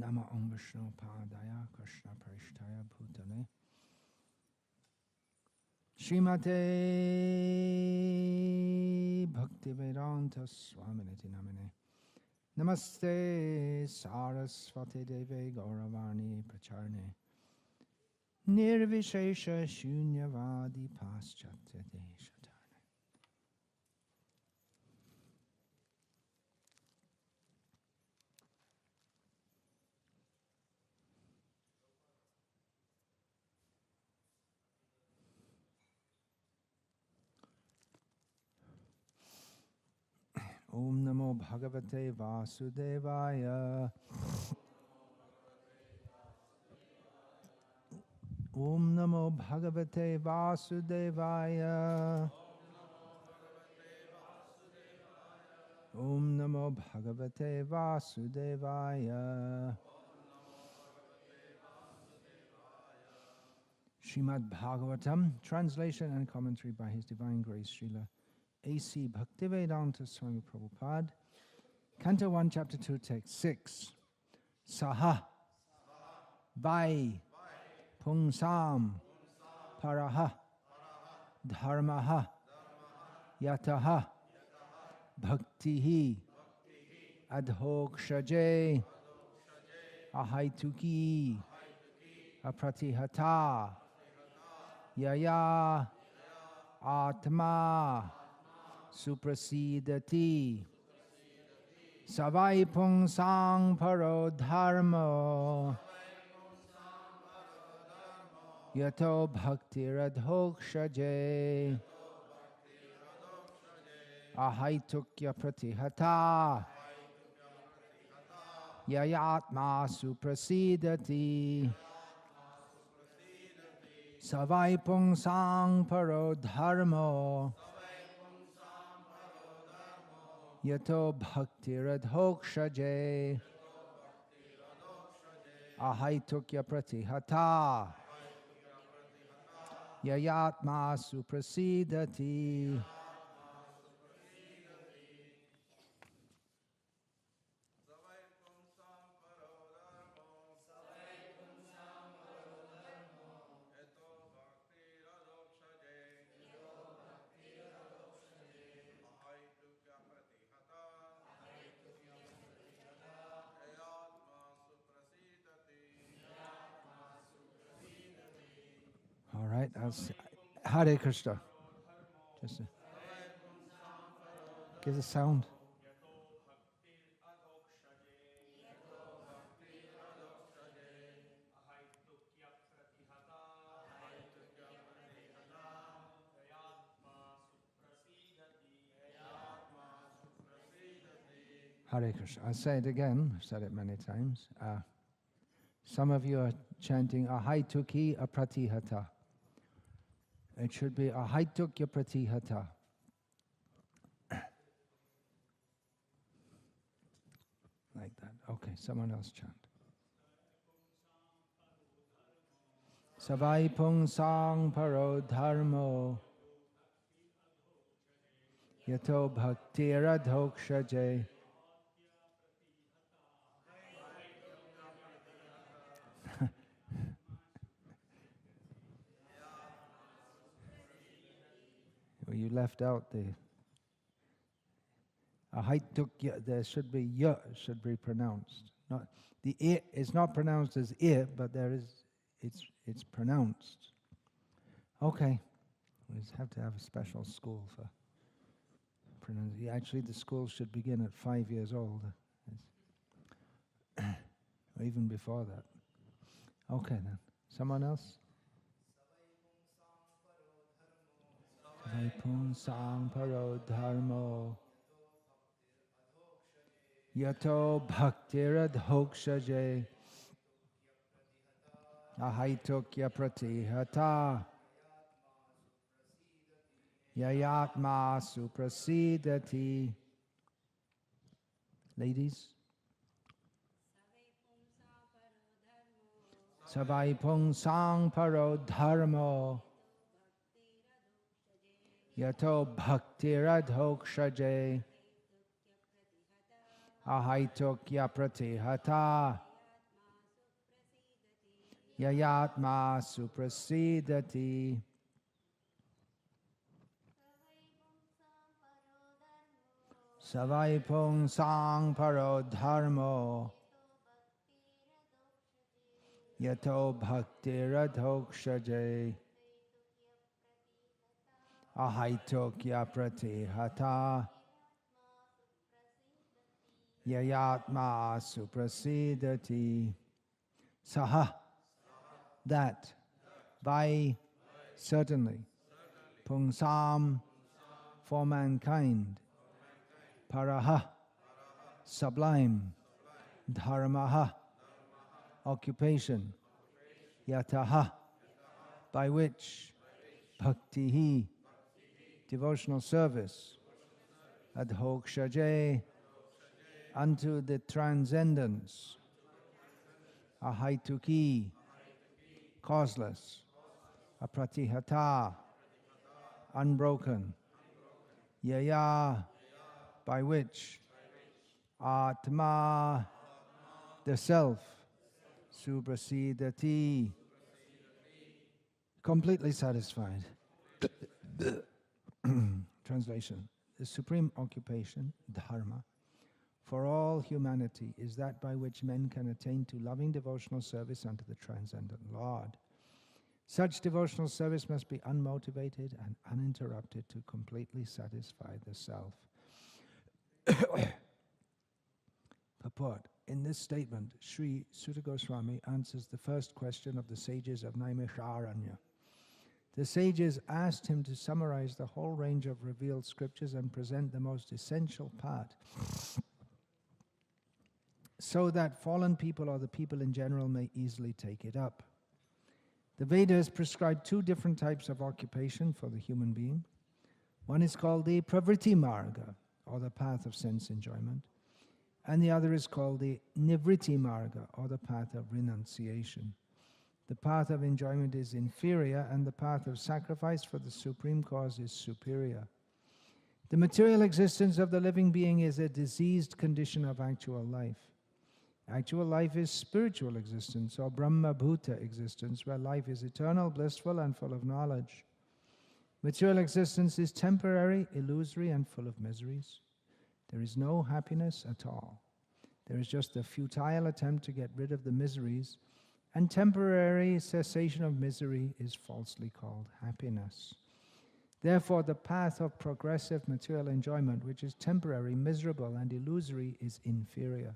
Nama Om Vishnu Padaya Krishna Prishtaya Bhutale Srimate Bhakti Vedanta Swami Niti Namine Namaste Saraswati Deve Gauravani Pracharne Nirvishesha Shunyavadi Paschatya Deshatarne. Om Namo Bhagavate Vasudevaya. Om Namo Bhagavate Vasudevaya. Om Namo Bhagavate Vasudevaya. Srimad Bhagavatam, translation and commentary by His Divine Grace Srila A.C. Bhaktivedanta Swami Prabhupada, Canto 1, Chapter 2, Text 6. Saha Vai Pungsam Paraha Dharmaha Yataha Bhaktihi Adhokshaje Ahaituki Apratihata Yaya Atma Suprasidati Savai Pungsang Paro Dharmo Yato Bhakti Radhokshaje Ahaitukya Pratihata Yayatma Suprasidati Savai Pungsang Paro Dharmo Yato Bhakti Radhokshaje Ahaitukya Pratihata Yayatma Suprasidati. All right, Hare Krishna. Just give the sound. Hare Krishna. I'll say it again. I've said it many times. Some of you are chanting Ahaituki Apratihata. It should be Ahaitukya Pratihata. Like that. Okay, someone else chant. Savai Pungsang Paro Dharmo Yato Bhakti Radhokshaje. You left out the Ahaitukya. There should be ya, should be pronounced. Not the I is not pronounced as I, but there is it's pronounced. Okay, we just have to have a special school for pronunciation. Actually, the school should begin at 5 years old, or even before that. Okay, then someone else. Savai Pungsang Paro Dharmo Yato Bhakti Radhokshaje Ahaitukya Pratihata Yayatma Suprasidati. Ladies. Savai Pungsang Paro Dharmo Yato Bhakti Radhokshaje Ahaitukya Pratihata yayatma suprasidati. Savai pung sang paro dharmo yato bhakti radhokshaje ahaitokya pratihata yayatma suprasidati. Saha, that, by, certainly, pungsam, for mankind, paraha, sublime, dharmaha, occupation, yataha, by which, bhaktihi, devotional service, adhokshaje, unto the transcendence, ahaituki, causeless, apratihata, unbroken, yaya, by which, atma, the self, suprasidati, completely satisfied. Translation: the supreme occupation, dharma, for all humanity is that by which men can attain to loving devotional service unto the transcendent Lord. Such devotional service must be unmotivated and uninterrupted to completely satisfy the self. Purport: in this statement, Sri Sutta Goswami answers the first question of the sages of Naimisharanya. The sages asked him to summarize the whole range of revealed scriptures and present the most essential part, so that fallen people or the people in general may easily take it up. The Vedas prescribe two different types of occupation for the human being. One is called the pravritti marga, or the path of sense enjoyment, and the other is called the nivritti marga, or the path of renunciation. The path of enjoyment is inferior, and the path of sacrifice for the supreme cause is superior. The material existence of the living being is a diseased condition of actual life. Actual life is spiritual existence, or Brahma Bhuta existence, where life is eternal, blissful, and full of knowledge. Material existence is temporary, illusory, and full of miseries. There is no happiness at all. There is just a futile attempt to get rid of the miseries, and temporary cessation of misery is falsely called happiness. Therefore, the path of progressive material enjoyment, which is temporary, miserable, and illusory, is inferior.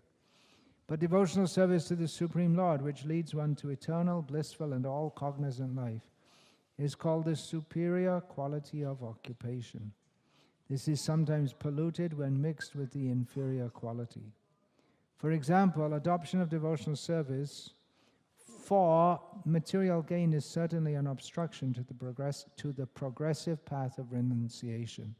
But devotional service to the Supreme Lord, which leads one to eternal, blissful, and all-cognizant life, is called the superior quality of occupation. This is sometimes polluted when mixed with the inferior quality. For example, adoption of devotional service for material gain is certainly an obstruction to the progressive path of renunciation.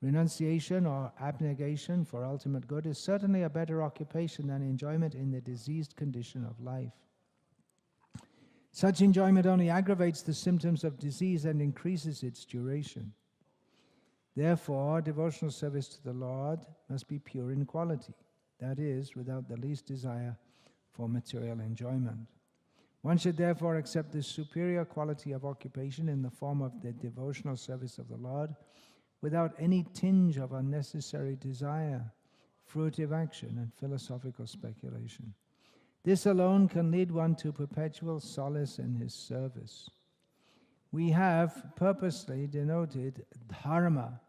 Renunciation or abnegation for ultimate good is certainly a better occupation than enjoyment in the diseased condition of life. Such enjoyment only aggravates the symptoms of disease and increases its duration. Therefore, devotional service to the Lord must be pure in quality, that is, without the least desire for material enjoyment. One should therefore accept this superior quality of occupation in the form of the devotional service of the Lord, without any tinge of unnecessary desire, fruitive action, and philosophical speculation. This alone can lead one to perpetual solace in his service. We have purposely denoted dharma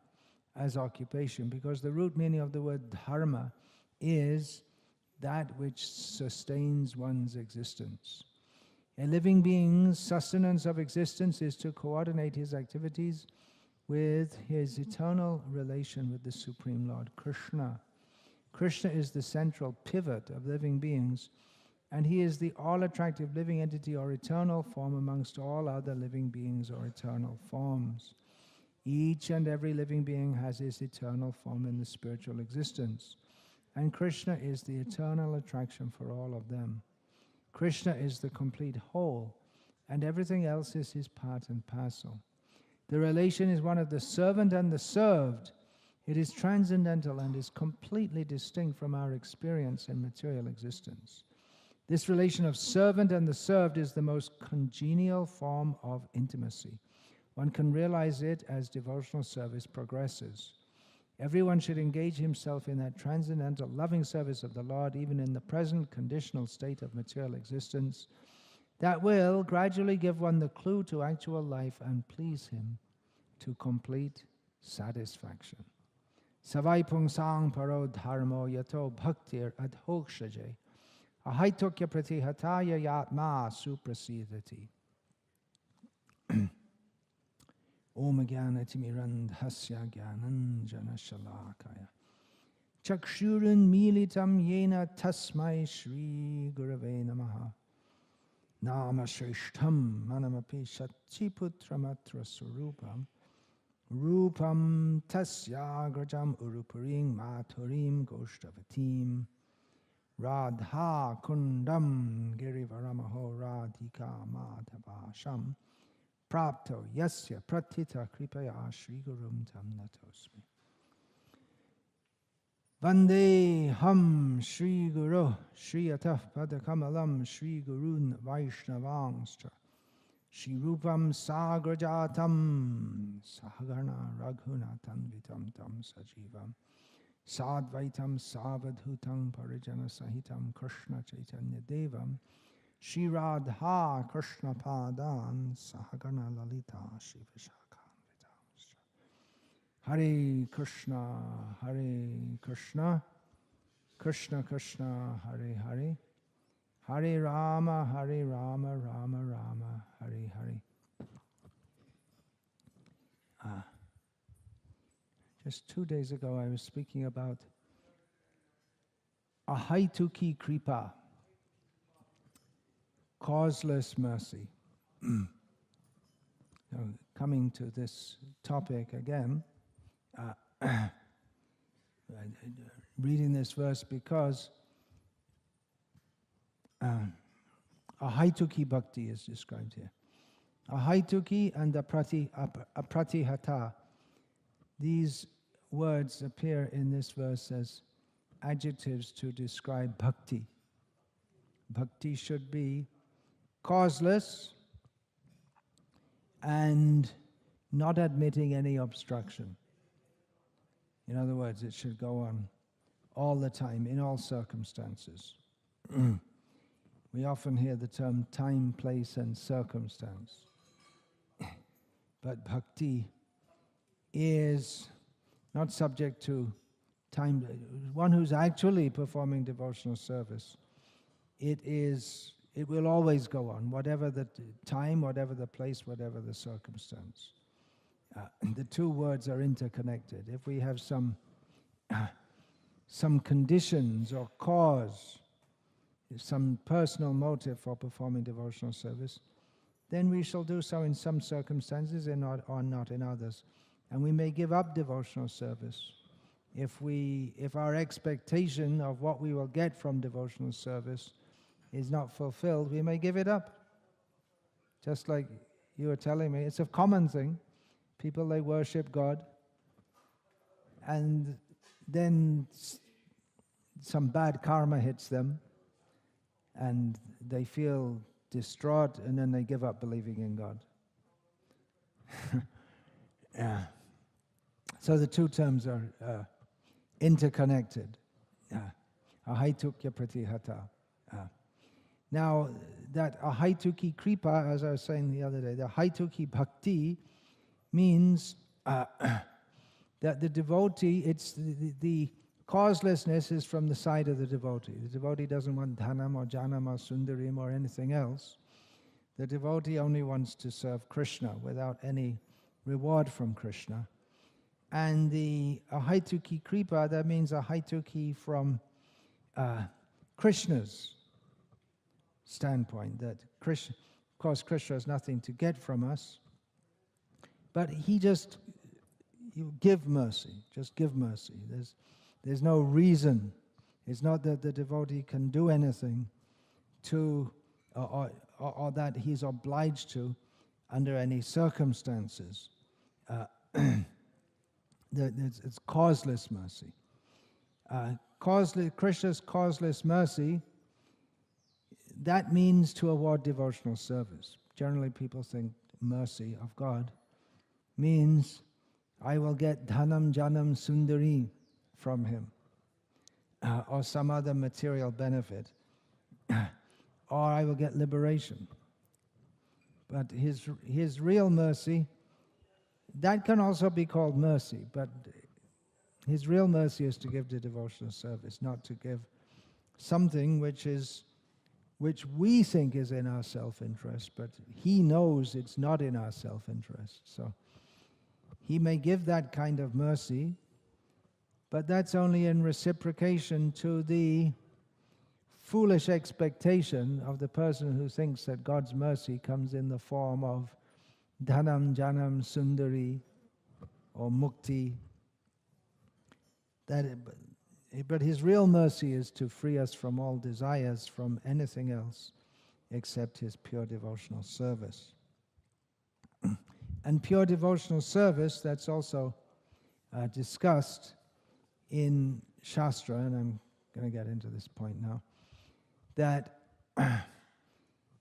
as occupation because the root meaning of the word dharma is that which sustains one's existence. A living being's sustenance of existence is to coordinate his activities with his eternal relation with the Supreme Lord, Krishna. Krishna is the central pivot of living beings, and he is the all-attractive living entity or eternal form amongst all other living beings or eternal forms. Each and every living being has his eternal form in the spiritual existence, and Krishna is the eternal attraction for all of them. Krishna is the complete whole, and everything else is his part and parcel. The relation is one of the servant and the served. It is transcendental and is completely distinct from our experience in material existence. This relation of servant and the served is the most congenial form of intimacy. One can realize it as devotional service progresses. Everyone should engage himself in that transcendental, loving service of the Lord, even in the present conditional state of material existence. That will gradually give one the clue to actual life and please him to complete satisfaction. Savai pungsang paro dharmo yato bhaktir adhokshaje ahaitokya pratihataya yatma suprasidati. Om Gyanatimirandhasya Gyananjana Shalakaya Chakshurun Militam Yena Tasmai Shri Gurave Namaha Nama Shrishtam Manamapi Shachiputramatra Surupam Rupam Tasya Grajam Urupuring Maturim Goshtavatim Radha Kundam Girivaramaho Radhika Madhavasham Prapto yasya pratita kripaya Shri Gurum tam natosmi. Vande ham Shri Guru Shri Atah Padakamalam Shri Gurun Vaishnavangscha Shri Rupam Sagrajatam Sahagana Raghunatam Vitam Tam Sajivam Sadvaitam Savadhutam Parijana Sahitam Krishna Chaitanya Devam Shri Radha Krishna Padan Sahagana Lalita Shri Vishakhan Vitamscha. Hare Krishna, Krishna Krishna, Hare Hare, Hare Rama, Rama Rama, Hare Hare. Just 2 days ago I was speaking about Ahaituki Kripa, causeless mercy. Coming to this topic again, reading this verse because Ahaituki Bhakti is described here. Ahaituki and apratihata. These words appear in this verse as adjectives to describe bhakti. Bhakti should be causeless and not admitting any obstruction. In other words, it should go on all the time, in all circumstances. We often hear the term time, place, and circumstance. But bhakti is not subject to time. One who's actually performing devotional service, it will always go on, whatever the time, whatever the place, whatever the circumstance. The two words are interconnected. If we have some conditions or cause, some personal motive for performing devotional service, then we shall do so in some circumstances and or not in others. And we may give up devotional service. If our expectation of what we will get from devotional service is not fulfilled, we may give it up. Just like you were telling me, it's a common thing. People, they worship God, and then some bad karma hits them, and they feel distraught, and then they give up believing in God. Yeah. So the two terms are interconnected. Ahaitukya pratihata. Now, that ahaituki kripa, as I was saying the other day, the ahaituki bhakti means that the devotee, it's the causelessness is from the side of the devotee. The devotee doesn't want dhanam or janam or sundarim or anything else. The devotee only wants to serve Krishna without any reward from Krishna. And the ahaituki kripa, that means ahaituki from Krishna's standpoint, that Krishna, of course Krishna has nothing to get from us, but he just, you give mercy, just give mercy. There's no reason. It's not that the devotee can do anything to, or that he's obliged to under any circumstances. It's causeless mercy. Krishna's causeless mercy, that means to award devotional service. Generally people think mercy of God means I will get dhanam, janam, sundari from him, or some other material benefit, or I will get liberation. But his real mercy, that can also be called mercy, but his real mercy is to give the devotional service, not to give something which we think is in our self-interest, but he knows it's not in our self-interest. So he may give that kind of mercy, but that's only in reciprocation to the foolish expectation of the person who thinks that God's mercy comes in the form of dhanam, janam, sundari, or mukti. But his real mercy is to free us from all desires, from anything else except his pure devotional service. And pure devotional service, that's also discussed in Shastra, and I'm going to get into this point now, that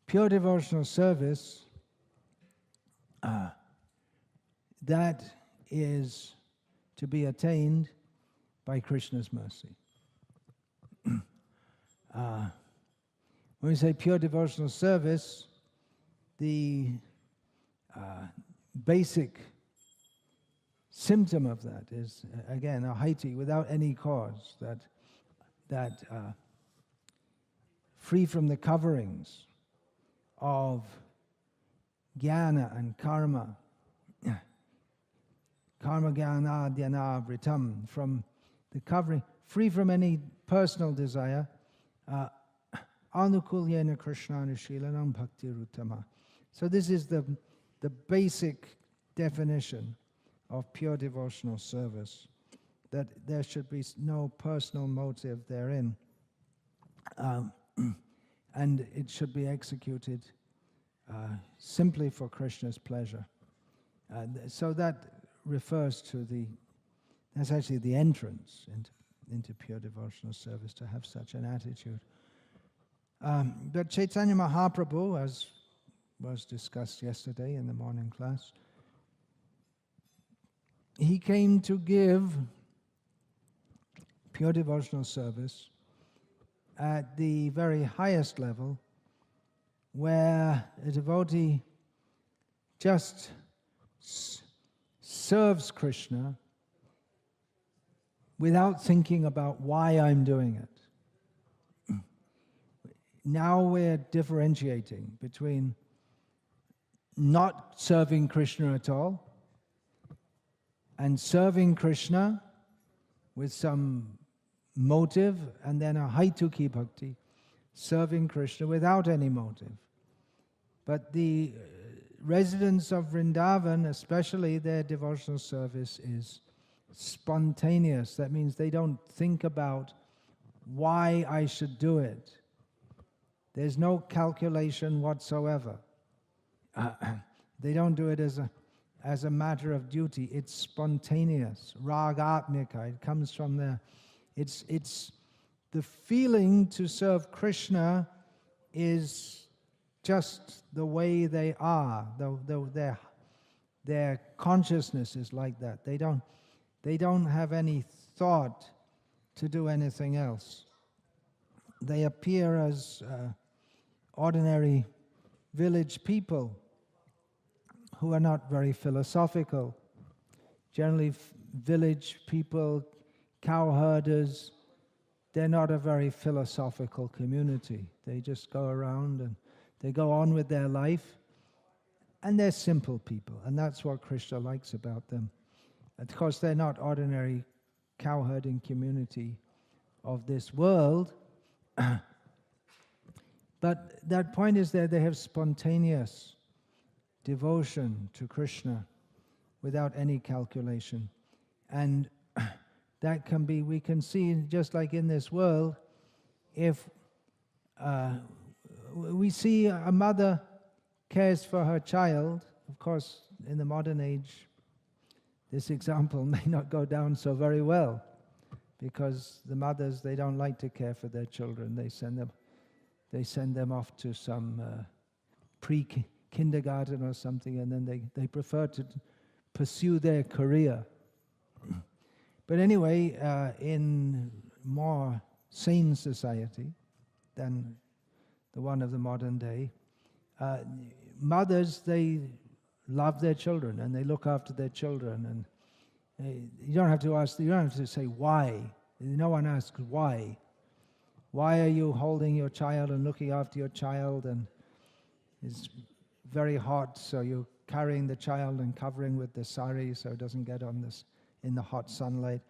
pure devotional service, that is to be attained by Krishna's mercy. When we say pure devotional service, the basic symptom of that is, again, a haiti, without any cause, that free from the coverings of jnana and karma, karma jnana dhyana vritam, from the covering, free from any personal desire, anukulyena krishnanushilanam bhakti ruttama. So this is the basic definition of pure devotional service, that there should be no personal motive therein, and it should be executed simply for Krishna's pleasure. So that refers to that's actually the entrance into pure devotional service, to have such an attitude. But Chaitanya Mahaprabhu, as was discussed yesterday in the morning class, he came to give pure devotional service at the very highest level, where a devotee just serves Krishna without thinking about why I'm doing it. Now we're differentiating between not serving Krishna at all and serving Krishna with some motive, and then a haituki bhakti, serving Krishna without any motive. But the residents of Vrindavan, especially, their devotional service is spontaneous. That means they don't think about why I should do it. There's no calculation whatsoever. They don't do it as a matter of duty. It's spontaneous. Ragatmika, it comes from there. It's the feeling to serve Krishna is just the way they are. Their consciousness is like that. They don't have any thought to do anything else. They appear as ordinary village people who are not very philosophical. Generally, village people, cowherders, they're not a very philosophical community. They just go around and they go on with their life, and they're simple people, and that's what Krishna likes about them. Of course, they're not ordinary cowherding community of this world, but that point is that they have spontaneous devotion to Krishna without any calculation. And that can be, we can see, just like in this world, if we see a mother cares for her child, of course, in the modern age, this example may not go down so very well, because the mothers, they don't like to care for their children. They send they send them off to some pre-kindergarten or something, and then they prefer to pursue their career. But anyway, in more sane society than the one of the modern day, mothers, they love their children and they look after their children, and you don't have to say why. No one asks why. Why are you holding your child and looking after your child, and it's very hot, so you're carrying the child and covering with the sari so it doesn't get on this in the hot sunlight.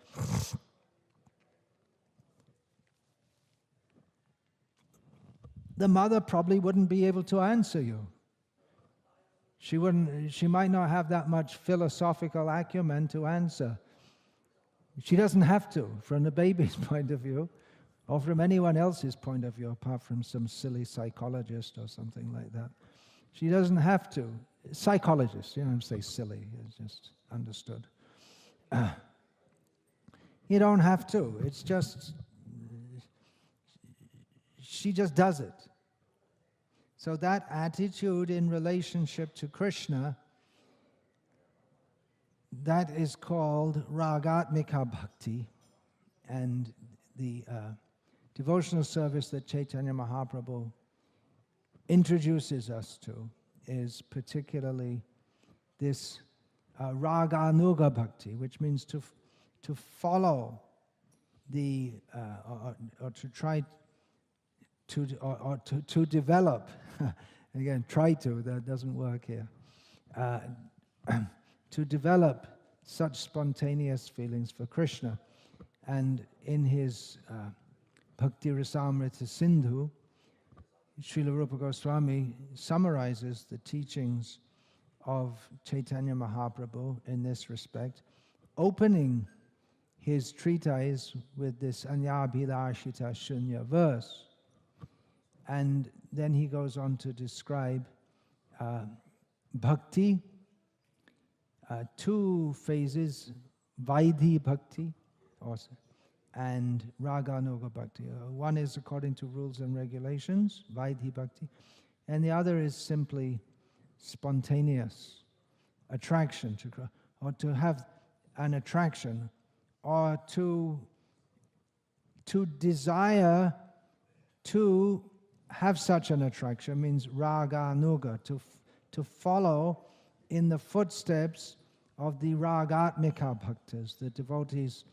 The mother probably wouldn't be able to answer you. She might not have that much philosophical acumen to answer. She doesn't have to, from the baby's point of view, or from anyone else's point of view, apart from some silly psychologist or something like that. She doesn't have to. Psychologist, you don't say silly, it's just understood. You don't have to. It's just, she just does it. So that attitude in relationship to Krishna, that is called Ragatmika Bhakti, and the devotional service that Chaitanya Mahaprabhu introduces us to is particularly this Raganuga Bhakti, which means to follow the, or to try to develop, again, try to, that doesn't work here, to develop such spontaneous feelings for Krishna. And in his Bhakti Rasamrita Sindhu, Srila Rupa Goswami summarizes the teachings of Chaitanya Mahaprabhu in this respect, opening his treatise with this Anyabhilashita Shunya verse. And then he goes on to describe bhakti, two phases, Vaidhi Bhakti also, and Raganuga Bhakti. One is according to rules and regulations, Vaidhi Bhakti, and the other is simply spontaneous attraction, or to have an attraction, or to desire to have such an attraction, means Raganuga, to follow in the footsteps of the Ragatmika Bhaktas, the devotees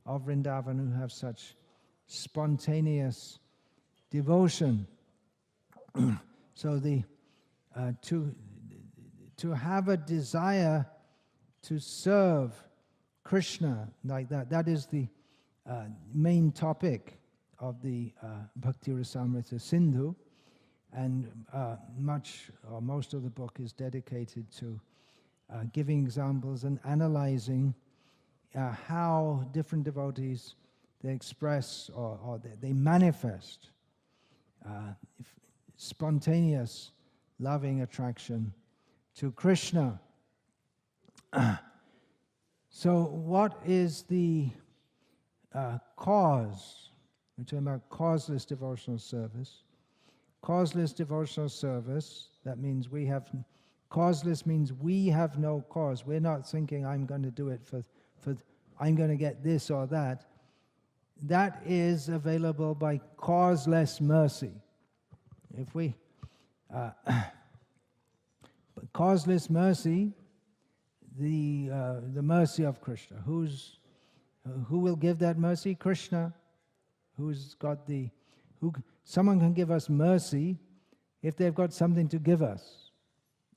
of Vrindavan who have such spontaneous devotion. So to have a desire to serve Krishna like that, that is the main topic of the Bhakti Rasamrita Sindhu, and most of the book is dedicated to giving examples and analyzing how different devotees, they express or they manifest spontaneous loving attraction to Krishna. So what is the cause? We're talking about causeless devotional service. Causeless devotional service, that means causeless means we have no cause. We're not thinking I'm going to do it for I'm going to get this or that. That is available by causeless mercy. If we causeless mercy, the mercy of Krishna. Who will give that mercy? Krishna. Someone can give us mercy if they've got something to give us.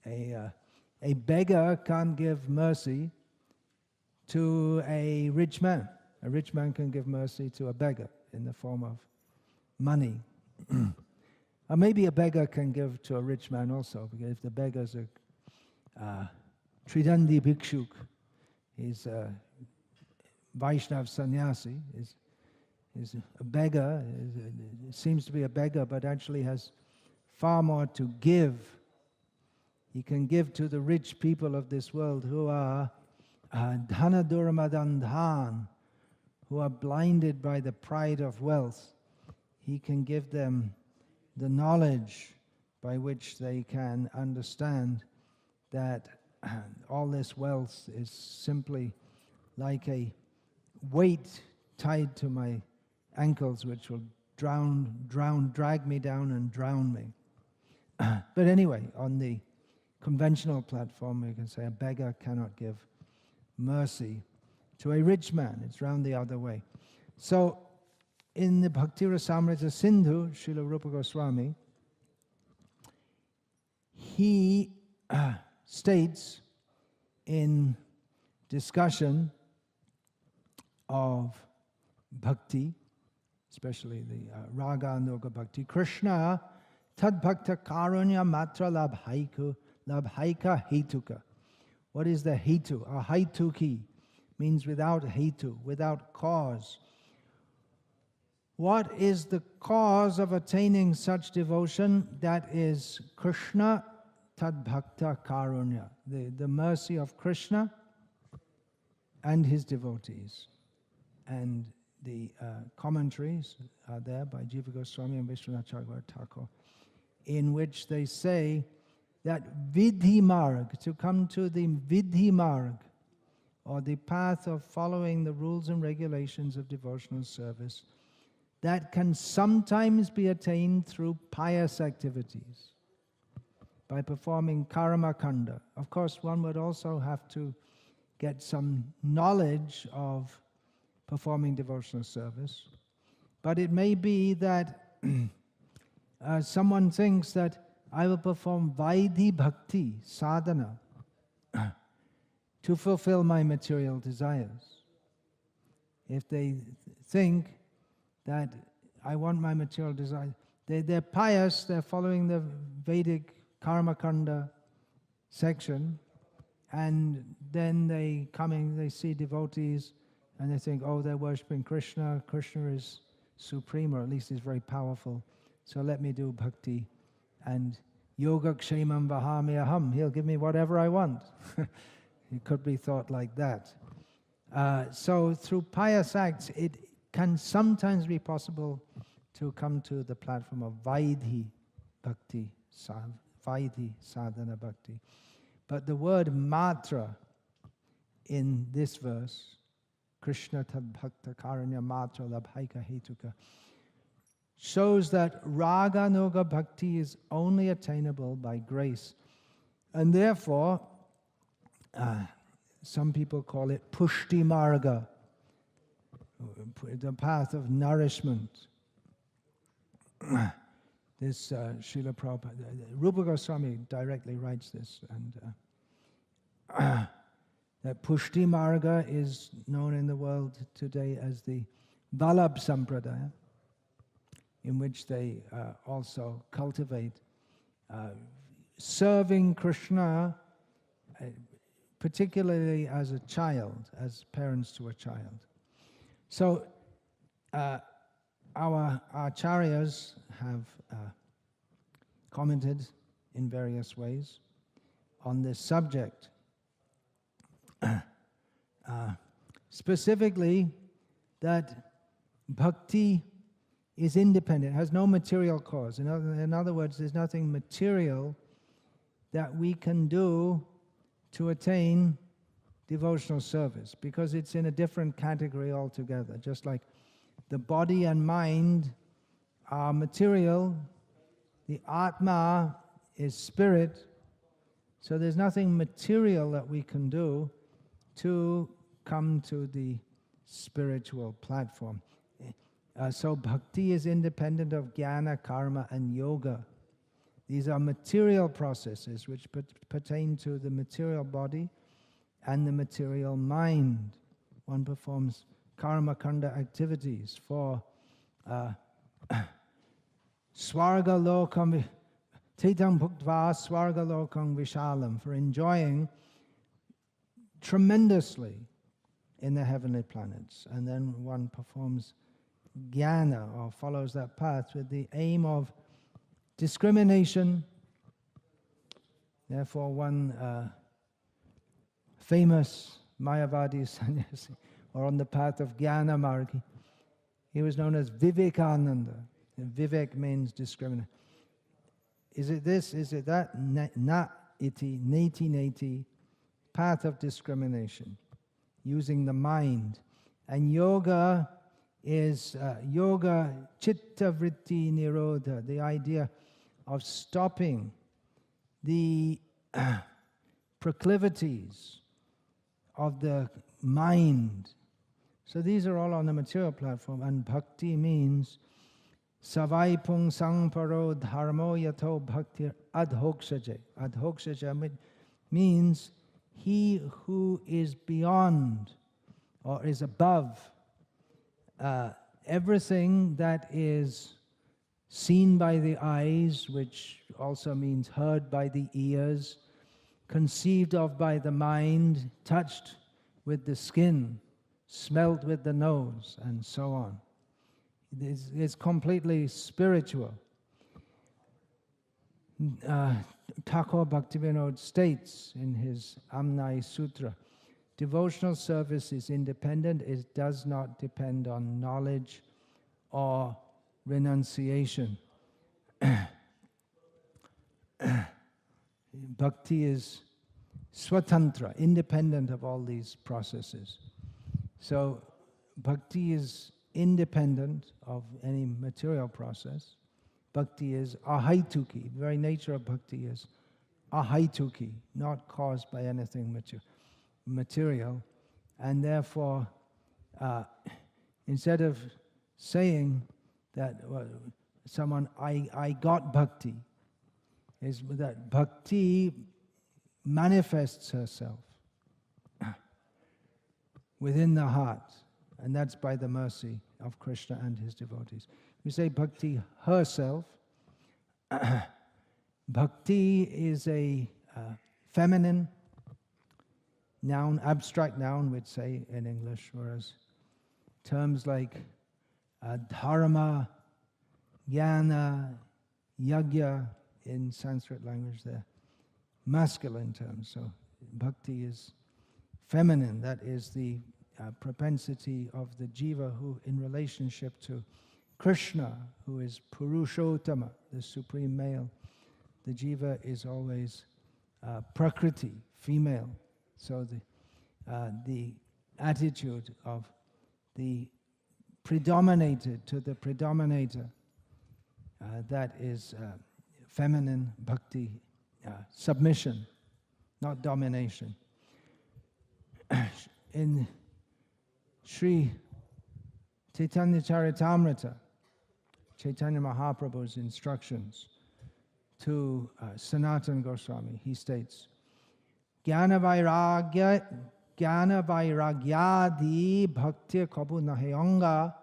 A beggar can't give mercy to a rich man. A rich man can give mercy to a beggar in the form of money. Or maybe a beggar can give to a rich man also, because if the beggar's a Tridandi Bhikshuk, he's a Vaishnav sannyasi, is a beggar, seems to be a beggar, but actually has far more to give. He can give to the rich people of this world who are dhana durmadandhan, who are blinded by the pride of wealth. He can give them the knowledge by which they can understand that all this wealth is simply like a weight tied to my ankles, which will drag me down and drown me. But anyway, on the conventional platform, you can say a beggar cannot give mercy to a rich man. It's round the other way. So, in the Bhakti Rasamrita Sindhu, Srila Rupa Goswami, he states in discussion of bhakti, especially the Raganuga bhakti, Krishna tad bhakta karunya matra labhaika hetuka. What is the hetu? A hetuki means without hetu, without cause. What is the cause of attaining such devotion? That is Krishna tad bhakta karunya, the mercy of Krishna and his devotees. And the commentaries are there by Jiva Goswami and Vishwanath Chakravarti Thakur, in which they say that Vidhi Marg, to come to the Vidhi Marg, or the path of following the rules and regulations of devotional service, that can sometimes be attained through pious activities, by performing karma kanda. Of course, one would also have to get some knowledge of performing devotional service. But it may be that someone thinks that I will perform Vaidhi Bhakti sadhana to fulfill my material desires. If they think that I want my material desires, they're pious, they're following the Vedic karma kanda section, and then they see devotees, and they think, oh, they're worshipping Krishna. Krishna is supreme, or at least he's very powerful. So let me do bhakti. And yoga kshemam vahami aham. He'll give me whatever I want. It could be thought like that. So through pious acts, it can sometimes be possible to come to the platform of Vaidhi Bhakti, Vaidhi Sadhana Bhakti. But the word matra in this verse, Krishna tad bhakta karanya matra labhaika hetuka, shows that Raganuga Bhakti is only attainable by grace. And therefore, some people call it Pushti Marga, the path of nourishment. This Srila Prabhupada, Rupa Goswami directly writes this, and that Pushti Marga is known in the world today as the Vallabh Sampradaya, in which they also cultivate serving Krishna, particularly as a child, as parents to a child. So our acharyas have commented in various ways on this subject. Specifically, that bhakti is independent, has no material cause. In other words, there's nothing material that we can do to attain devotional service, because it's in a different category altogether. Just like the body and mind are material, the Atma is spirit, so there's nothing material that we can do to come to the spiritual platform. So bhakti is independent of jnana, karma, and yoga. These are material processes which pertain to the material body and the material mind. One performs karma kanda activities for swarga lokam, titang bhuktva swarga lokam vishalam, for enjoying tremendously in the heavenly planets. And then one performs jnana, or follows that path, with the aim of discrimination. Therefore, one famous Mayavadi sannyasi, or on the path of Jnana Margi, he was known as Vivekananda. And Vivek means discriminate. Is it this? Is it that? Na iti, neti neti, path of discrimination, using the mind. And yoga is yoga chitta vritti nirodha, the idea of stopping the proclivities of the mind. So these are all on the material platform, and bhakti means savai pung sangparo dharmo yato bhakti adhokshaje. Adhokshaje means he who is beyond or is above everything that is seen by the eyes, which also means heard by the ears, conceived of by the mind, touched with the skin, smelt with the nose, and so on. It's completely spiritual. Thakur Bhaktivinoda states in his Amnai Sutra, devotional service is independent, it does not depend on knowledge or renunciation. Bhakti is swatantra, independent of all these processes. So bhakti is independent of any material process. Bhakti is ahaituki. The very nature of bhakti is ahaituki, not caused by anything material. And therefore, instead of saying that someone, I got bhakti, is that bhakti manifests herself within the heart, and that's by the mercy of Krishna and his devotees. We say bhakti herself. Bhakti is a feminine noun, abstract noun, we'd say in English, whereas terms like dharma, jnana, yajna in Sanskrit language, they're masculine terms. So bhakti is feminine. That is the propensity of the jiva who, in relationship to Krishna, who is Purushottama, the supreme male, the jiva is always prakriti, female. So the attitude of the predominated to the predominator, that is feminine bhakti, submission, not domination. In Sri Chaitanya Charitamrita, Chaitanya Mahaprabhu's instructions to Sanatana Goswami, he states, Jnana vairagyadi bhakti kabu nahayanga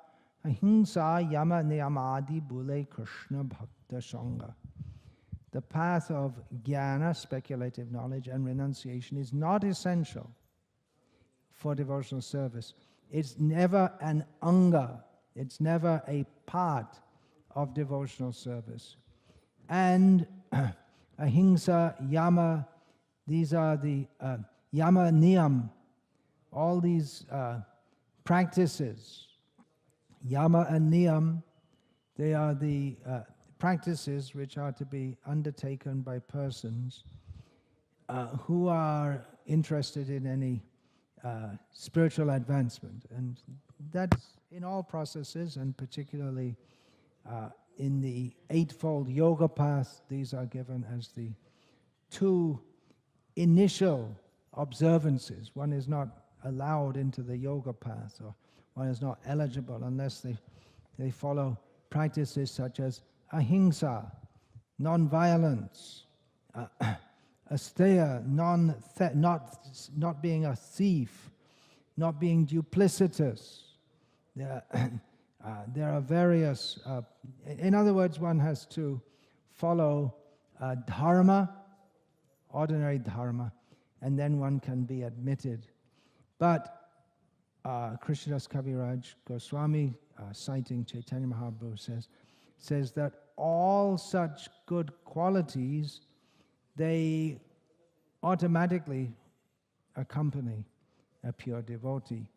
ahimsa yama niyamadi bule Krishna bhakta sangha. The path of jnana, speculative knowledge, and renunciation is not essential for devotional service. It's never an anga, it's never a part of devotional service. And ahimsa, yama, these are the yama niyam, all these practices. Yama and niyam, they are the practices which are to be undertaken by persons who are interested in any spiritual advancement. And that's in all processes, and particularly in the Eightfold Yoga Path, these are given as the two initial observances. One is not allowed into the yoga path, or one is not eligible unless they follow practices such as ahimsa, non-violence, asteya, not being a thief, not being duplicitous. There are various, in other words, one has to follow dharma, ordinary dharma, and then one can be admitted. But Krishnadas Kaviraj Goswami, citing Chaitanya Mahaprabhu, says that all such good qualities, they automatically accompany a pure devotee.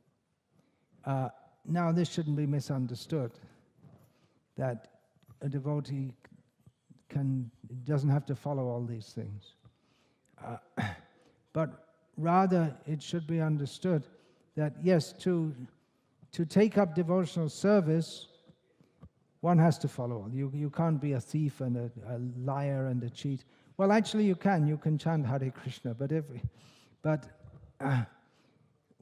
Now, this shouldn't be misunderstood, that a devotee doesn't have to follow all these things. But rather, it should be understood that yes, to take up devotional service, one has to follow. You can't be a thief and a liar and a cheat. Well, actually, you can chant Hare Krishna, but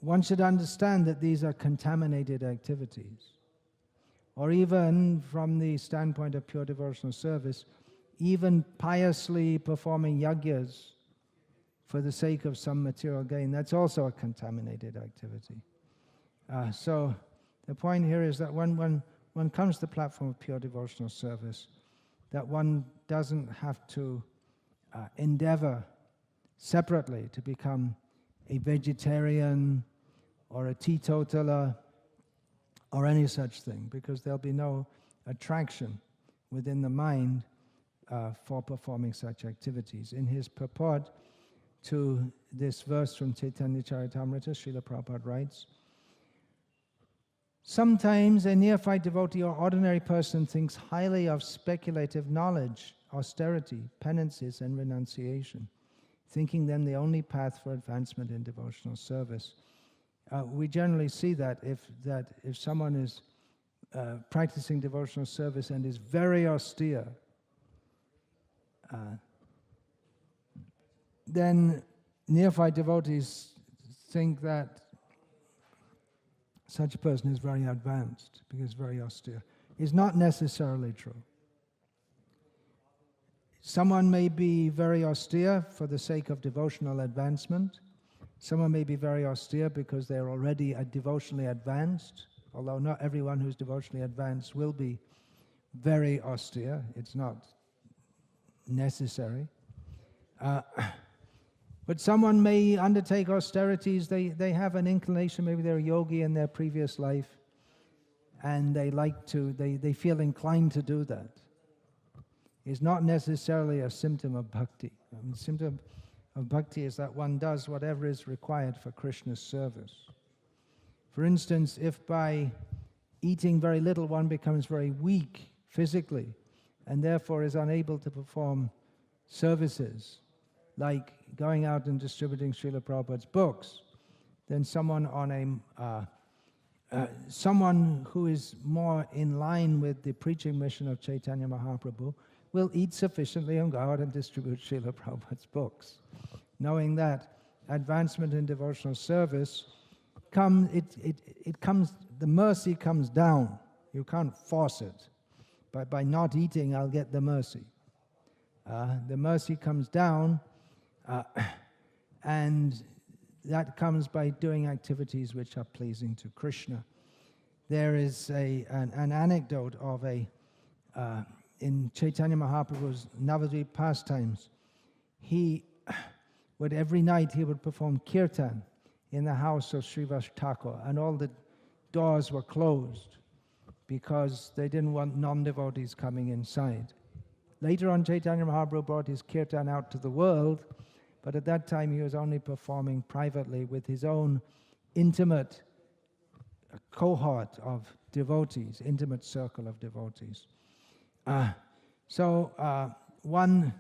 one should understand that these are contaminated activities. Or even from the standpoint of pure devotional service, even piously performing yajnas for the sake of some material gain, that's also a contaminated activity. So the point here is that when one comes to the platform of pure devotional service, that one doesn't have to endeavor separately to become a vegetarian or a teetotaler or any such thing, because there'll be no attraction within the mind for performing such activities. In his purport to this verse from Chaitanya Charitamrita, Srila Prabhupada writes, sometimes a neophyte devotee or ordinary person thinks highly of speculative knowledge, austerity, penances, and renunciation, thinking them the only path for advancement in devotional service. We generally see that if someone is practicing devotional service and is very austere, then neophyte devotees think that such a person is very advanced because very austere. It's not necessarily true. Someone may be very austere for the sake of devotional advancement. Someone may be very austere because they're already devotionally advanced, although not everyone who's devotionally advanced will be very austere. It's not necessary. But someone may undertake austerities. They have an inclination, maybe they're a yogi in their previous life, and they feel inclined to do that. It's not necessarily a symptom of bhakti. The symptom of bhakti is that one does whatever is required for Krishna's service. For instance, if by eating very little one becomes very weak physically and therefore is unable to perform services like going out and distributing Srila Prabhupada's books, then someone who is more in line with the preaching mission of Chaitanya Mahaprabhu will eat sufficiently and go out and distribute Srila Prabhupada's books, knowing that advancement in devotional service the mercy comes down. You can't force it. But by not eating, I'll get the mercy. The mercy comes down, and that comes by doing activities which are pleasing to Krishna. There is an anecdote of in Chaitanya Mahaprabhu's Navadvip pastimes. Every night he would perform kirtan in the house of Srivas Thakur, and all the doors were closed because they didn't want non-devotees coming inside. Later on, Chaitanya Mahaprabhu brought his kirtan out to the world, but at that time he was only performing privately with his own intimate cohort of devotees, intimate circle of devotees. One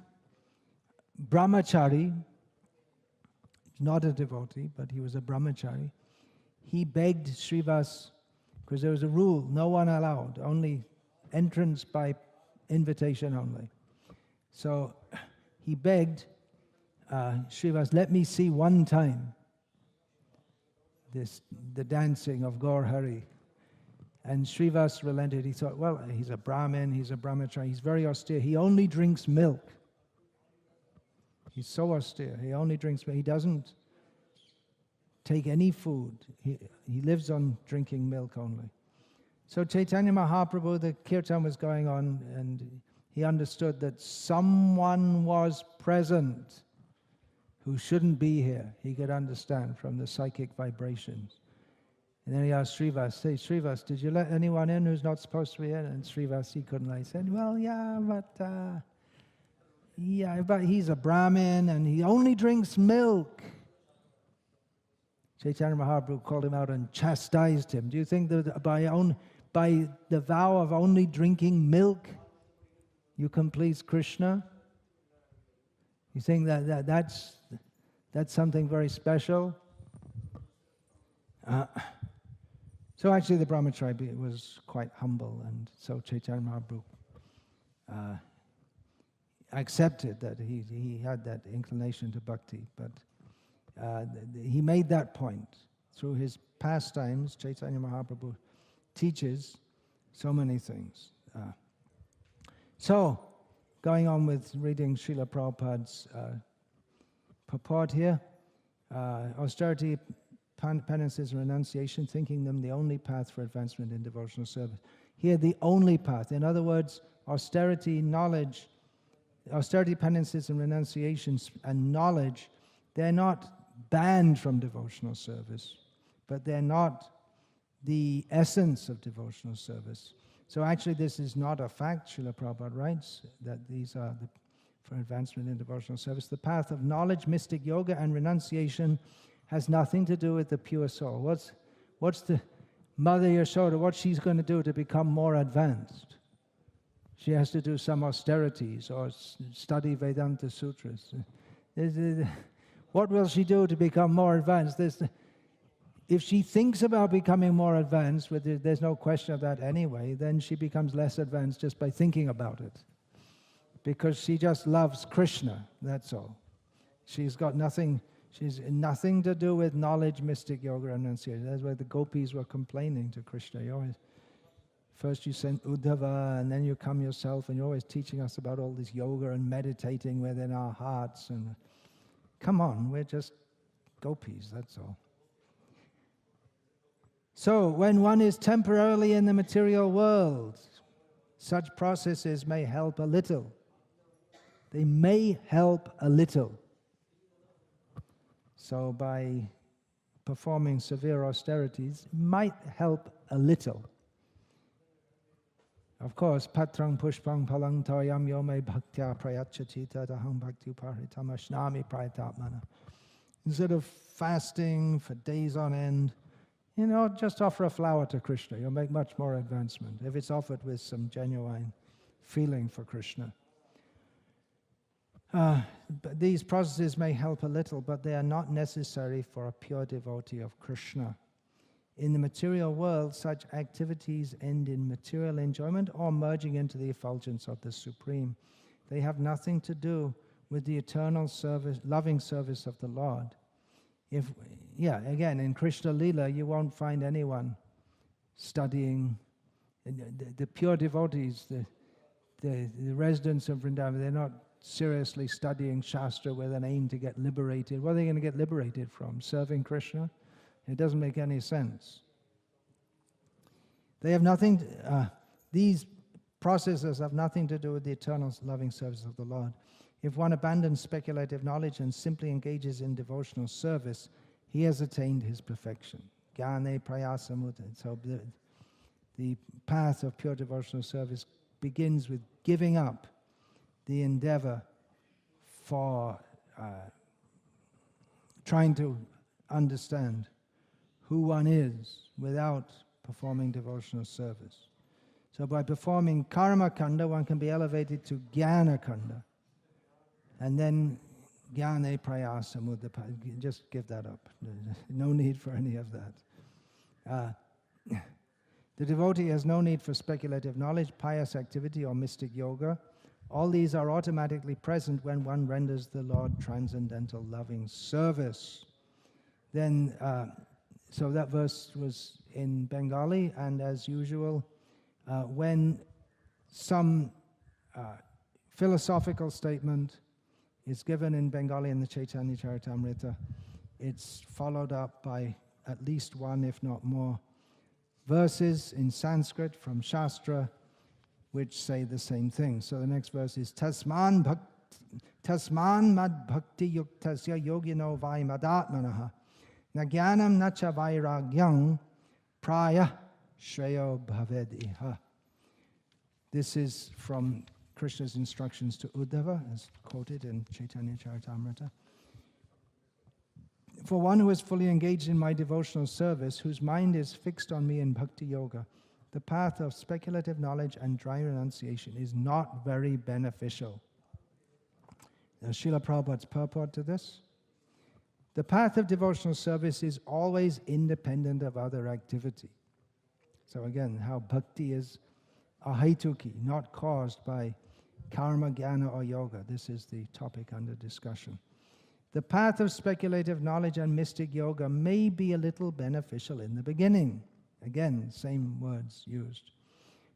brahmachari, not a devotee, but he was a brahmachari, he begged Srivas, because there was a rule, no one allowed, only entrance by invitation only. So he begged Srivas, let me see one time the dancing of Gaur Hari. And Srivas relented. He thought, well, he's a Brahmin, he's a brahmachari, he's very austere. He only drinks milk. He's so austere. He only drinks milk. He doesn't take any food. He lives on drinking milk only. So Chaitanya Mahaprabhu, the kirtan was going on, and he understood that someone was present who shouldn't be here. He could understand from the psychic vibrations. And then he asked Srivas, hey, Srivas, did you let anyone in who's not supposed to be in? And Srivas, he couldn't lie. He said, well, but he's a Brahmin and he only drinks milk. Chaitanya Mahaprabhu called him out and chastised him. Do you think that by the vow of only drinking milk, you can please Krishna? You think that's something very special? So actually the brahmachari was quite humble, and so Chaitanya Mahaprabhu accepted that he had that inclination to bhakti, but he made that point. Through his pastimes, Chaitanya Mahaprabhu teaches so many things. So, going on with reading Srila Prabhupada's purport here, austerity, penances, and renunciation, thinking them the only path for advancement in devotional service. Here, the only path. In other words, austerity, knowledge, austerity, penances, and renunciations and knowledge, they're not banned from devotional service, but they're not the essence of devotional service. So actually this is not a fact, Srila Prabhupada writes, that these are for advancement in devotional service. The path of knowledge, mystic yoga, and renunciation has nothing to do with the pure soul. What's the Mother Yashoda, what she's going to do to become more advanced? She has to do some austerities or study Vedanta Sutras. What will she do to become more advanced? If she thinks about becoming more advanced, there's no question of that anyway, then she becomes less advanced just by thinking about it. Because she just loves Krishna, that's all. She's nothing to do with knowledge, mystic yoga, and renunciation. That's why the gopis were complaining to Krishna. First you send Uddhava, and then you come yourself, and you're always teaching us about all this yoga and meditating within our hearts. And come on, we're just gopis, that's all. So, when one is temporarily in the material world, such processes may help a little. They may help a little. So, by performing severe austerities, might help a little. Of course, patrang pushpang palang toyam yome bhaktya prayachati tadaham bhakti uparitam ashnami prayatapmana. Instead of fasting for days on end, just offer a flower to Krishna. You'll make much more advancement if it's offered with some genuine feeling for Krishna. But these processes may help a little, but they are not necessary for a pure devotee of Krishna. In the material world, such activities end in material enjoyment or merging into the effulgence of the Supreme. They have nothing to do with the eternal service, loving service of the Lord. Again, in Krishna Lila, you won't find anyone studying. The pure devotees, the residents of Vrindavan, they're not seriously studying Shastra with an aim to get liberated. What are they going to get liberated from? Serving Krishna? It doesn't make any sense. They have nothing. These processes have nothing to do with the eternal loving service of the Lord. If one abandons speculative knowledge and simply engages in devotional service, he has attained his perfection. Jnane prayasamutta. So the path of pure devotional service begins with giving up the endeavor for trying to understand who one is without performing devotional service. So by performing karma kanda, one can be elevated to jnana kanda. And then jnane prayasamutta. Just give that up. No need for any of that. The devotee has no need for speculative knowledge, pious activity, or mystic yoga. All these are automatically present when one renders the Lord transcendental loving service. Then, so that verse was in Bengali, and as usual, when some philosophical statement is given in Bengali in the Chaitanya Charitamrita, it's followed up by at least one, if not more, verses in Sanskrit from Shastra which say the same thing. So the next verse is Tasman mad bhakti yuktasya yogino vai madatmanaha nagyanam nacha vairagyam praya shreyo bhavediha. This is from Krishna's instructions to Uddhava, as quoted in Chaitanya Charitamrita. For one who is fully engaged in my devotional service, whose mind is fixed on me in bhakti yoga, the path of speculative knowledge and dry renunciation is not very beneficial. Now, Srila Prabhupada's purport to this: the path of devotional service is always independent of other activity. So again, how bhakti is ahaituki, not caused by karma, jnana, or yoga. This is the topic under discussion. The path of speculative knowledge and mystic yoga may be a little beneficial in the beginning. Again, same words used.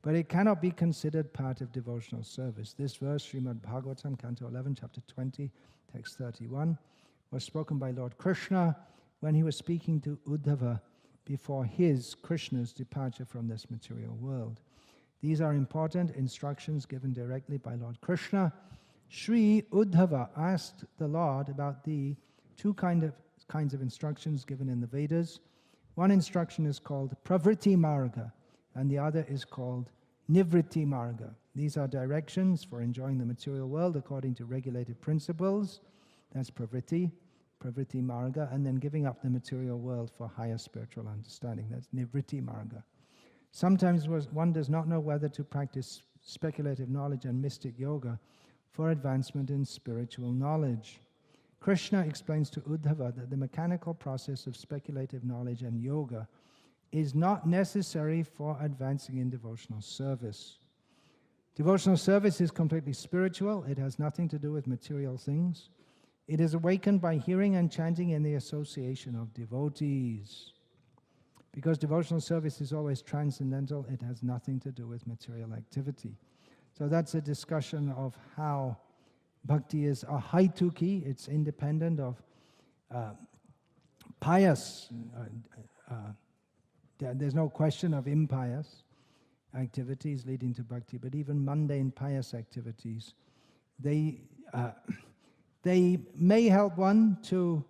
But it cannot be considered part of devotional service. This verse, Srimad Bhagavatam, Canto 11, Chapter 20, Text 31, was spoken by Lord Krishna when he was speaking to Uddhava before his, Krishna's, departure from this material world. These are important instructions given directly by Lord Krishna. Sri Uddhava asked the Lord about the two kinds of instructions given in the Vedas. One instruction is called Pravritti Marga, and the other is called Nivritti Marga. These are directions for enjoying the material world according to regulated principles. That's Pravritti Marga, and then giving up the material world for higher spiritual understanding. That's Nivritti Marga. Sometimes one does not know whether to practice speculative knowledge and mystic yoga for advancement in spiritual knowledge. Krishna explains to Uddhava that the mechanical process of speculative knowledge and yoga is not necessary for advancing in devotional service. Devotional service is completely spiritual. It has nothing to do with material things. It is awakened by hearing and chanting in the association of devotees. Because devotional service is always transcendental, it has nothing to do with material activity. So that's a discussion of how bhakti is ahaituki. It's independent of pious. There's no question of impious activities leading to bhakti, but even mundane pious activities, they may help one to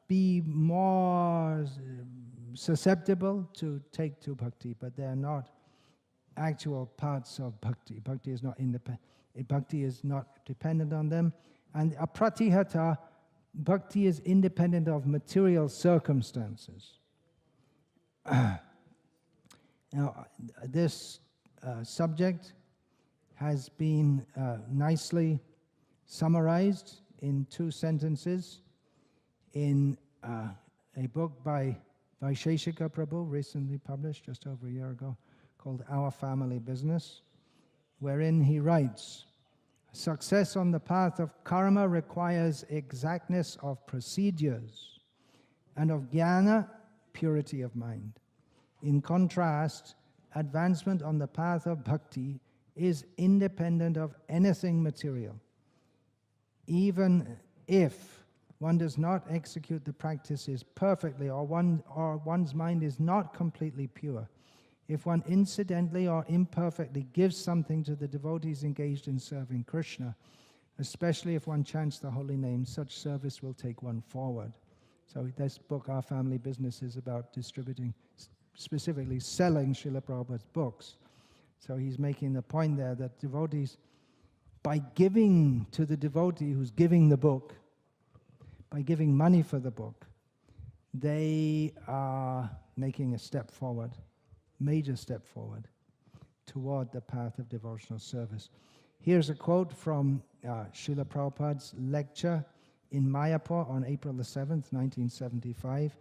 be more susceptible to take to bhakti, but they are not actual parts of bhakti. Bhakti is not independent. Bhakti is not dependent on them. And apratihata, bhakti is independent of material circumstances. Now, this subject has been nicely summarized in 2 sentences in a book by Vaisheshika Prabhu, recently published just over a year ago, called Our Family Business, wherein he writes, success on the path of karma requires exactness of procedures, and of jnana, purity of mind. In contrast, advancement on the path of bhakti is independent of anything material. Even if one does not execute the practices perfectly, or one's mind is not completely pure, if one incidentally or imperfectly gives something to the devotees engaged in serving Krishna, especially if one chants the holy name, such service will take one forward. So this book, Our Family Business, is about distributing, specifically selling Srila Prabhupada's books. So he's making the point there that devotees, by giving to the devotee who's giving the book, by giving money for the book, they are making a step forward, major step forward, toward the path of devotional service. Here's a quote from Srila Prabhupada's lecture in Mayapur on April the 7th, 1975.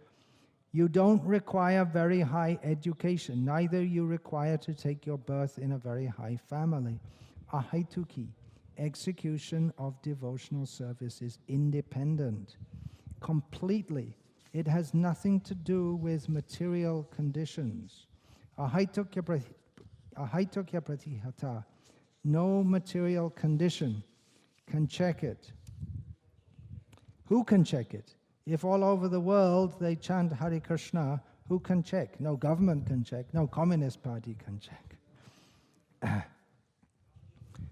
You don't require very high education, neither you require to take your birth in a very high family. Ahaituki, execution of devotional service is independent, completely. It has nothing to do with material conditions. Ahaitokya pratihata, no material condition can check it. Who can check it? If all over the world they chant Hare Krishna, who can check? No government can check, no communist party can check.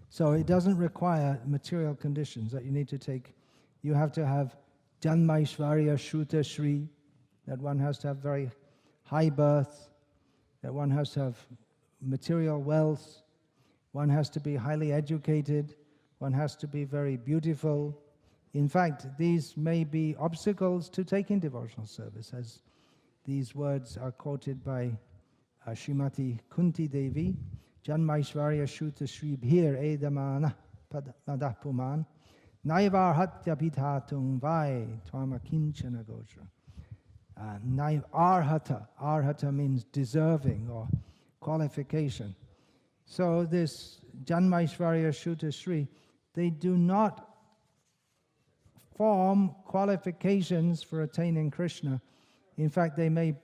So it doesn't require material conditions that you need to take. You have to have Janmaishvarya Shruta Shri, that one has to have very high birth, that one has to have material wealth, one has to be highly educated, one has to be very beautiful. In fact, these may be obstacles to taking devotional service, as these words are quoted by Shrimati Kunti Devi, Janmaishvarya Shuta Shri Bhir Edamana Madapuman, Naivar Hatya Pithatung Vai Twama Kinchana Gotra. Arhata. Arhata means deserving or qualification. So this Janmaishvarya Shuta Shri, they do not form qualifications for attaining Krishna. In fact, they may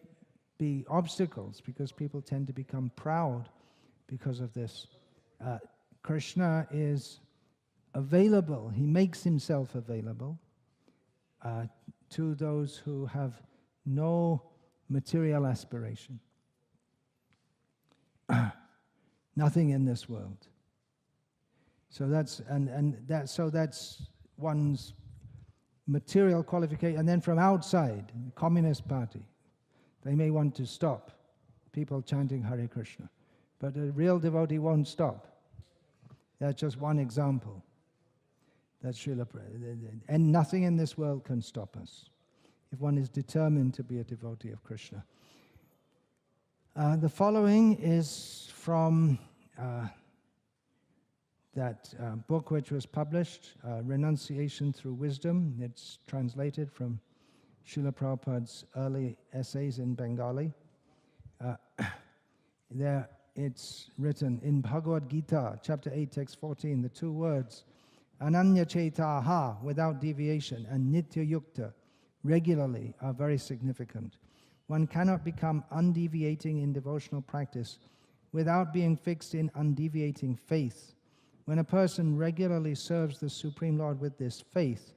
be obstacles because people tend to become proud because of this. Krishna is available. He makes himself available to those who have no material aspiration. Nothing in this world. So that's that's one's material qualification. And then from outside, the Communist Party, they may want to stop people chanting Hare Krishna, but a real devotee won't stop. That's just one example. That's Srila Prabhupada. And nothing in this world can stop us if one is determined to be a devotee of Krishna. The following is from that book which was published, Renunciation Through Wisdom. It's translated from Srila Prabhupada's early essays in Bengali. There it's written in Bhagavad Gita, chapter 8, text 14, the two words, Ananya Chetaha, without deviation, and Nitya Yukta, regularly, are very significant. One cannot become undeviating in devotional practice without being fixed in undeviating faith. When a person regularly serves the Supreme Lord with this faith,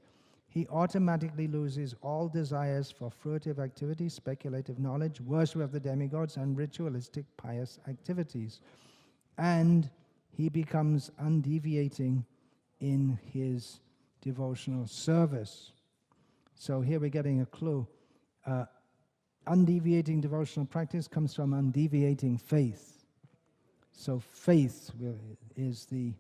he automatically loses all desires for fruitive activities, speculative knowledge, worship of the demigods, and ritualistic pious activities. And he becomes undeviating in his devotional service. So here we're getting a clue. Undeviating devotional practice comes from undeviating faith. So faith is the,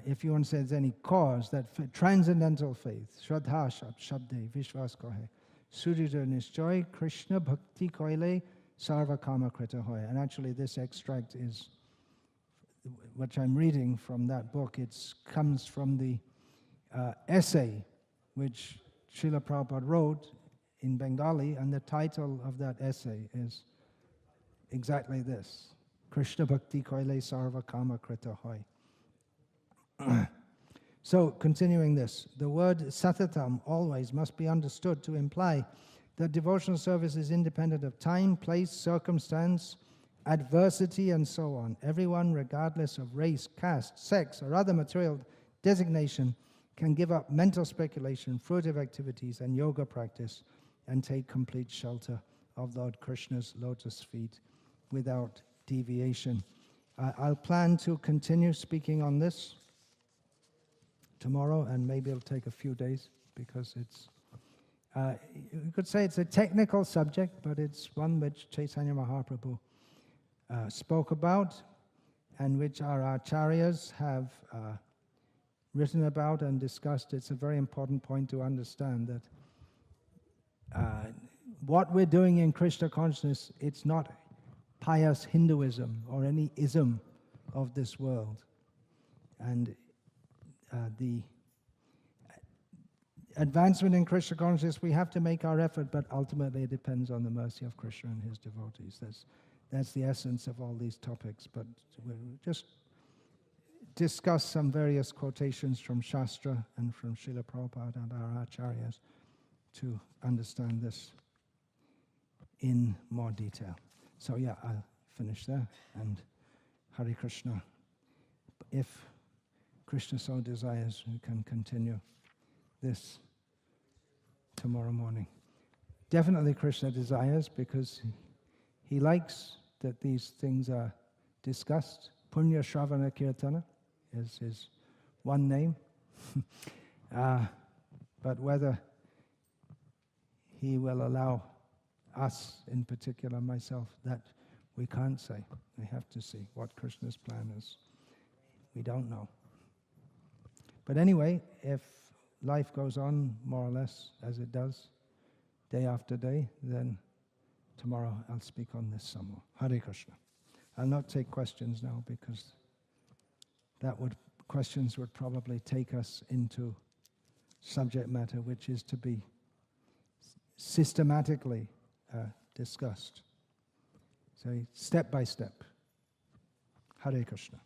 if you want to say there's any cause, that transcendental faith, Shraddha Shabde Vishwas Kohe, Surita Nishchoy, Krishna Bhakti Koile, Sarva Kama Krita Hoy. And actually this extract is, which I'm reading from that book, it comes from the essay which Srila Prabhupada wrote in Bengali, and the title of that essay is exactly this, Krishna Bhakti Koile Sarva Kama Krita Hoy. So, continuing this, the word satatam, always, must be understood to imply that devotional service is independent of time, place, circumstance, adversity, and so on. Everyone, regardless of race, caste, sex, or other material designation, can give up mental speculation, fruitive activities, and yoga practice, and take complete shelter of Lord Krishna's lotus feet without deviation. I'll plan to continue speaking on this tomorrow, and maybe it'll take a few days, because it's, you could say it's a technical subject, but it's one which Chaitanya Mahaprabhu spoke about, and which our acharyas have written about and discussed. It's a very important point to understand that what we're doing in Krishna consciousness, it's not pious Hinduism or any ism of this world. And the advancement in Krishna consciousness, we have to make our effort, but ultimately it depends on the mercy of Krishna and his devotees. That's the essence of all these topics. But we'll just discuss some various quotations from Shastra and from Srila Prabhupada and our acharyas to understand this in more detail. So yeah, I'll finish there, and Hare Krishna. If Krishna so desires, we can continue this tomorrow morning. Definitely Krishna desires, because he likes that these things are discussed. Punya Shravana Kirtana is his one name. But whether he will allow us, in particular myself, that we can't say. We have to see what Krishna's plan is. We don't know. But anyway, if life goes on more or less as it does, day after day, then tomorrow I'll speak on this some more. Hare Krishna. I'll not take questions now because questions would probably take us into subject matter which is to be systematically discussed. So step by step. Hare Krishna.